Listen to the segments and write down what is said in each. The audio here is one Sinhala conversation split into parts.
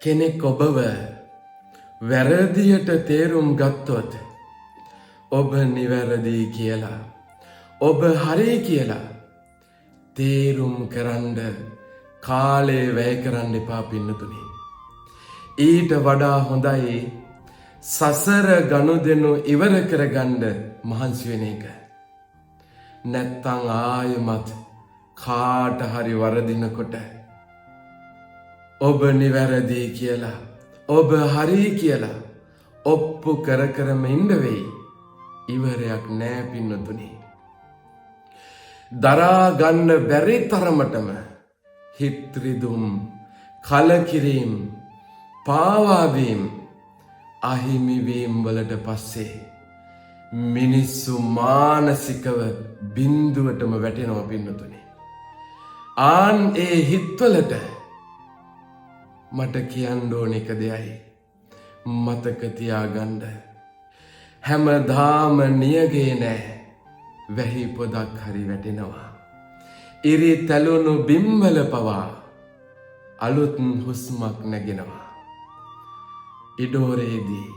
කෙනෙක් ඔබව වැරදියට තේරුම් ගත්තොත් ඔබ නිවැරදි කියලා ඔබ හරි කියලා තේරුම් කරන්න කාලේ වැය කරන්න එපා පින්නතුනි. ඊට වඩා හොඳයි සසර ගනුදෙනු ඉවර කරගන්න මහන්සි වෙන එක. නැත්තම් ආයෙමත් කාට හරි වරදිනකොට ඔබ නිවැරදි කියලා ඔබ හරි කියලා ඔප්පු කර කරම ඉන්න වෙයි. ඉවරයක් නෑ පින්නතුනි. දරා ගන්න බැරි තරමටම හිත් රිදුම් කලකිරීම පාවාවීම අහිමිවීම් වලට පස්සේ මිනිස්සු මානසිකව බිඳුවටම වැටෙනවා පින්නතුනි. ආන් ඒ හිත්වලට මට කියන්න ඕන එක දෙයයි මතක තියාගන්න. හැමදාම නියගේ නෑ වැහි පොදක් හරි වැටෙනවා. ඉරි තැලුණු බිම්වල පවා අලුත් හුස්මක් නැගෙනවා. ඉඩෝරේදී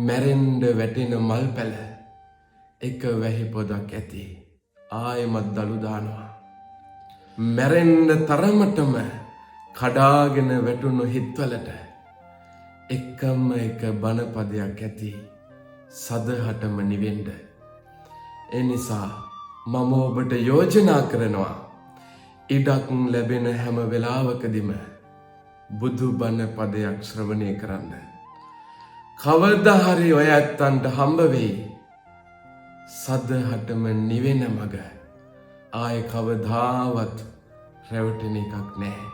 මැරෙන්ඩ වැටෙන මල් පැල එක වැහි පොදක් ඇති ආයමත් දළු දානවා. මැරෙන්ඩ තරමටම කඩාගෙන වැටුණු හිත්වලට එකම එක බණපදයක් ඇති සදහටම නිවෙන්ඩ. එනිසා මම ඔබට යෝජනා කරනවා ඉඩක් ලැබෙන හැම වෙලාවකදිම බුදු බණ පදයක් ශ්‍රවණය කරන්න. කවදා හරි ඔය ඇත්තන්ට හම්බ වෙයි සදහටම නිවෙන මග. ආය කවදාවත් රැවටෙන එකක් නෑ.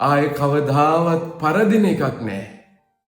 ආය කවදාවත් පරදින එකක් නෑ.